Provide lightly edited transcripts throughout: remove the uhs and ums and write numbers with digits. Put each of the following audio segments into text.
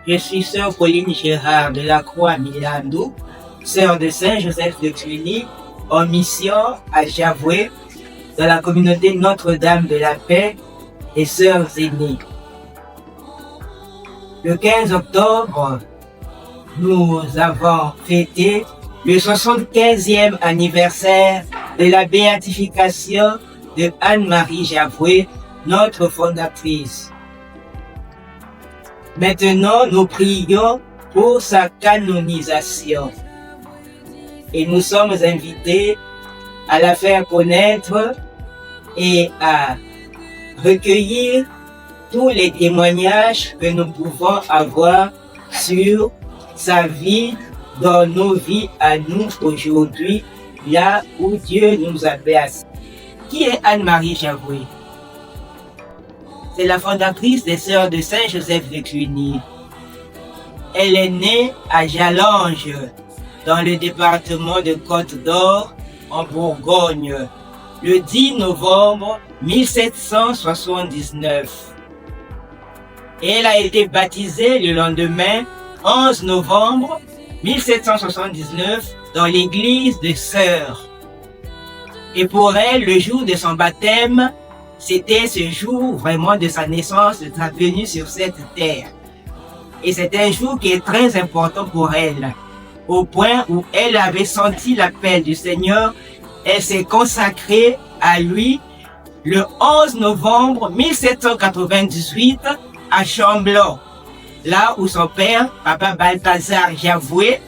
Je suis sœur Pauline Gérard de la Croix Milando, sœur de Saint-Joseph de Cluny, en mission à Javoué, dans la communauté Notre-Dame de la Paix et sœurs aînées. Le 15 octobre, nous avons fêté le 75e anniversaire de la béatification de Anne-Marie Javoué, notre fondatrice. Maintenant, nous prions pour sa canonisation et nous sommes invités à la faire connaître et à recueillir tous les témoignages que nous pouvons avoir sur sa vie dans nos vies à nous aujourd'hui, là où Dieu nous a placés. Qui est Anne-Marie Javoué? C'est la fondatrice des Sœurs de Saint-Joseph de Cluny. Elle est née à Jalange, dans le département de Côte-d'Or, en Bourgogne, le 10 novembre 1779. Elle a été baptisée le lendemain, 11 novembre 1779, dans l'église de Sœurs. Et pour elle, le jour de son baptême, c'était ce jour vraiment de sa naissance, de sa venue sur cette terre. Et c'est un jour qui est très important pour elle, au point où elle avait senti l'appel du Seigneur. Elle s'est consacrée à lui le 11 novembre 1798 à Chamblon, là où son père, papa Balthazar Javoué,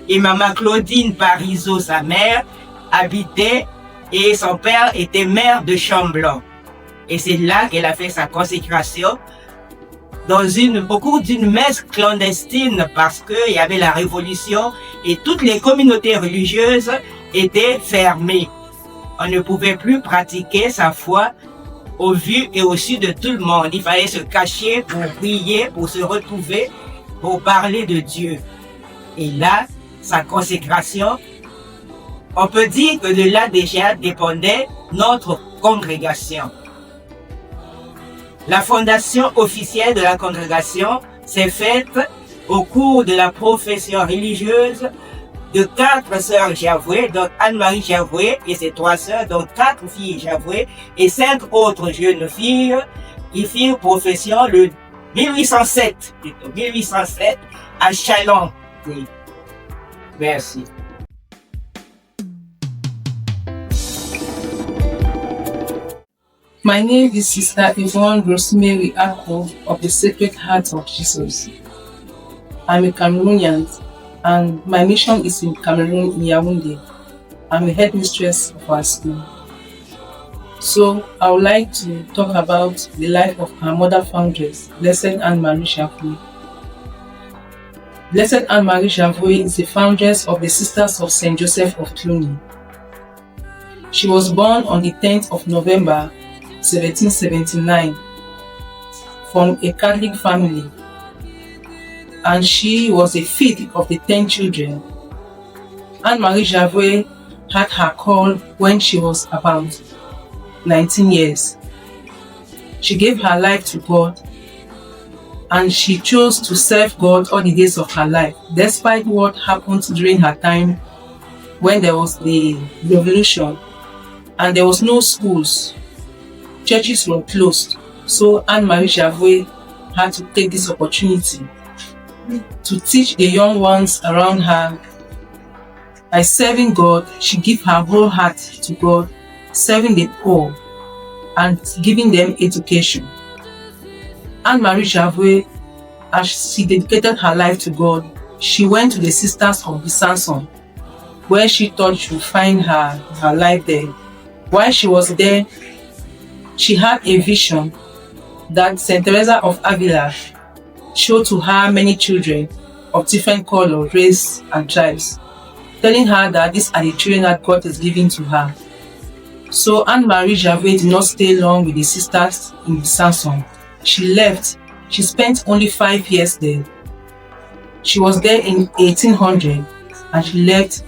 et maman Claudine Parisot, sa mère, habitaient, et son père était maire de Chamblon. Et c'est là qu'elle a fait sa consécration au cours d'une messe clandestine, parce qu'il y avait la révolution et toutes les communautés religieuses étaient fermées. On ne pouvait plus pratiquer sa foi au vu et au su de tout le monde. Il fallait se cacher pour prier, pour se retrouver, pour parler de Dieu. Et là, sa consécration, on peut dire que de là déjà dépendait notre congrégation. La fondation officielle de la congrégation s'est faite au cours de la profession religieuse de 4 sœurs Javoué, donc Anne-Marie Javoué et ses 3 sœurs, donc 4 filles Javoué et 5 autres jeunes filles qui firent profession le 1807 à Chalon. Merci. My name is Sister Yvonne Rosemary Akpo of the Sacred Heart of Jesus. I'm a Cameroonian and my mission is in Cameroon, in Yaoundé. I'm a headmistress of our school. So I would like to talk about the life of our mother foundress, Blessed Anne-Marie Javoué. Blessed Anne-Marie Javoué is the foundress of the Sisters of Saint Joseph of Cluny. She was born on the 10th of November 1779 from a Catholic family, and she was a fifth of the 10 children. Anne-Marie Javoué had her call when she was about 19 years. She gave her life to God and she chose to serve God all the days of her life, despite what happened during her time when there was the revolution and there was no schools. Churches were closed, so Anne-Marie Javoué had to take this opportunity to teach the young ones around her. By serving God, she gave her whole heart to God, serving the poor and giving them education. Anne-Marie Javoué, as she dedicated her life to God, she went to the Sisters of Besançon, where she thought she would find her life there. While she was there, she had a vision that Saint Teresa of Avila showed to her many children of different color, race, and tribes, telling her that these are the children that God is giving to her. So Anne-Marie Javoué did not stay long with the sisters in Besançon. She left. She spent only 5 years there. She was there in 1800 and she left.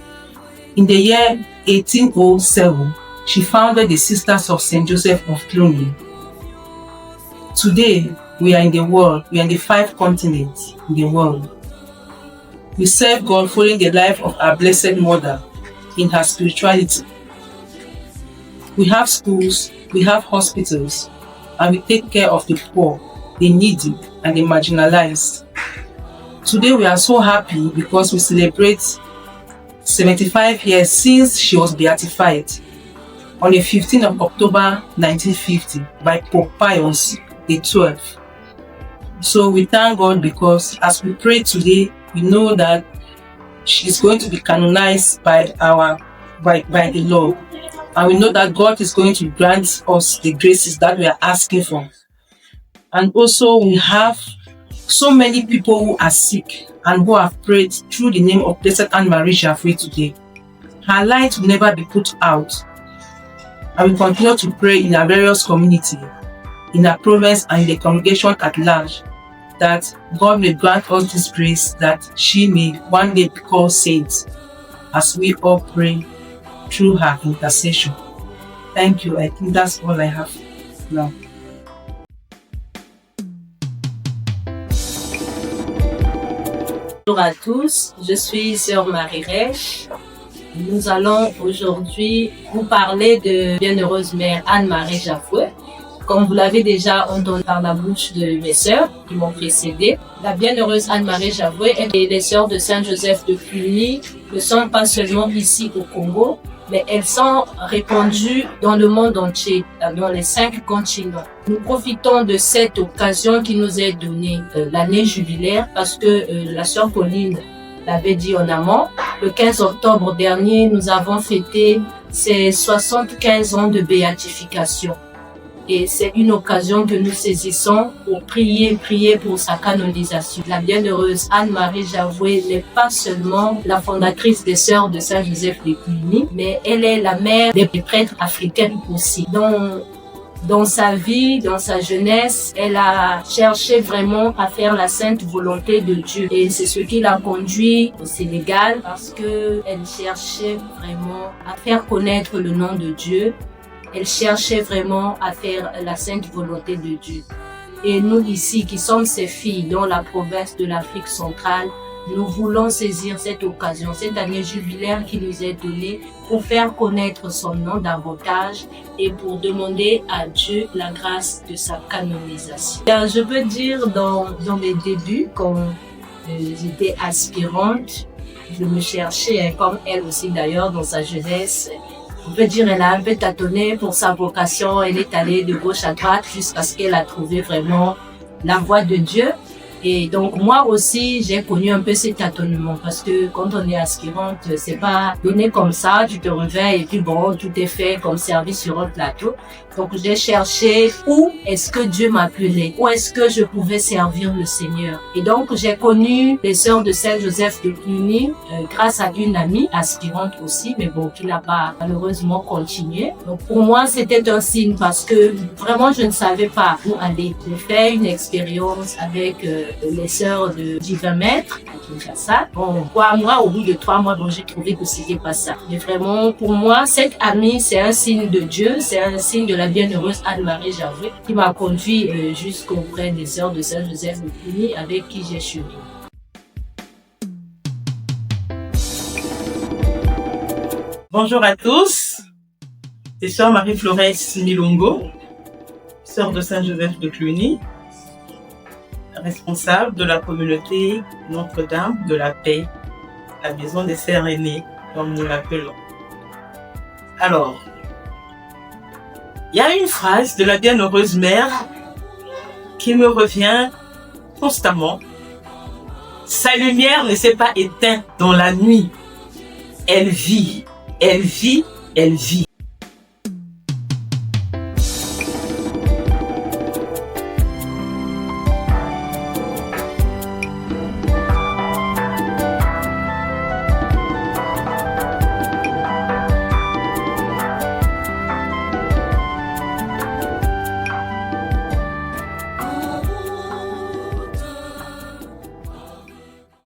In the year 1807, she founded the Sisters of Saint Joseph of Cluny. Today, We are in the world. We are in the 5 continents in the world. We serve God following the life of our Blessed Mother in her spirituality. We have schools, we have hospitals, and we take care of the poor, the needy, and the marginalized. Today we are so happy because we celebrate 75 years since she was beatified on the 15th of October 1950 by Pope Pius XII. So we thank God because as we pray today, we know that she is going to be canonized by the Lord. And we know that God is going to grant us the graces that we are asking for. And also we have so many people who are sick and who have prayed through the name of Blessed Anne-Marie Jaffray today. Her light will never be put out. And we continue to pray in our various communities, in our province and in the congregation at large, that God may grant us this grace that she may one day be called saints as we all pray through her intercession. Thank you. I think that's all I have now. Bonjour à tous, je suis Sœur Marie Rech. Nous allons aujourd'hui vous parler de bienheureuse mère Anne-Marie Jaffray. Comme vous l'avez déjà entendu par la bouche de mes sœurs qui m'ont précédée, la bienheureuse Anne-Marie Jaffray et les sœurs de Saint-Joseph de Cluny ne sont pas seulement ici au Congo, mais elles sont répandues dans le monde entier, dans les 5 continents. Nous profitons de cette occasion qui nous est donnée l'année jubilaire parce que la sœur Pauline l'avait dit en amont. Le 15 octobre dernier, nous avons fêté ses 75 ans de béatification. Et c'est une occasion que nous saisissons pour prier pour sa canonisation. La bienheureuse Anne-Marie Jaffray n'est pas seulement la fondatrice des Sœurs de Saint-Joseph de Cluny, mais elle est la mère des prêtres africains aussi. Dans sa vie, dans sa jeunesse, elle a cherché vraiment à faire la sainte volonté de Dieu. Et c'est ce qui l'a conduit au Sénégal parce qu'elle cherchait vraiment à faire connaître le nom de Dieu. Elle cherchait vraiment à faire la sainte volonté de Dieu. Et nous ici, qui sommes ses filles dans la province de l'Afrique centrale, nous voulons saisir cette occasion, cette année jubilaire qui nous est donnée pour faire connaître son nom davantage et pour demander à Dieu la grâce de sa canonisation. Je peux dire dans mes débuts, quand j'étais aspirante, je me cherchais, comme elle aussi d'ailleurs dans sa jeunesse. On peut dire qu'elle a un peu tâtonné pour sa vocation. Elle est allée de gauche à droite jusqu'à ce qu'elle a trouvé vraiment la voie de Dieu. Et donc moi aussi, j'ai connu un peu ces tâtonnements parce que quand on est aspirante, c'est pas donné comme ça, tu te réveilles et puis bon, tout est fait comme service sur un plateau. Donc j'ai cherché où est-ce que Dieu m'appelait, où est-ce que je pouvais servir le Seigneur. Et donc j'ai connu les sœurs de Saint-Joseph de Cluny grâce à une amie aspirante aussi, mais bon, qui n'a pas malheureusement continué. Donc pour moi, c'était un signe parce que vraiment je ne savais pas où aller. J'ai fait une expérience avec les sœurs de Divin Maître à Kinshasa. Bon, 3 mois, au bout de 3 mois, bon, j'ai trouvé que c'était pas ça. Mais vraiment, pour moi, cette amie, c'est un signe de Dieu, c'est un signe de la bienheureuse Anne-Marie Jaffray qui m'a conduit jusqu'auprès des sœurs de Saint-Joseph de Cluny avec qui j'ai cheminé. Bonjour à tous, c'est sœur Marie-Florence Milongo, sœur de Saint-Joseph de Cluny, responsable de la communauté Notre-Dame de la Paix, la maison des sœurs aînées, comme nous l'appelons. Alors, il y a une phrase de la bienheureuse mère qui me revient constamment. Sa lumière ne s'est pas éteinte dans la nuit. Elle vit, elle vit, elle vit.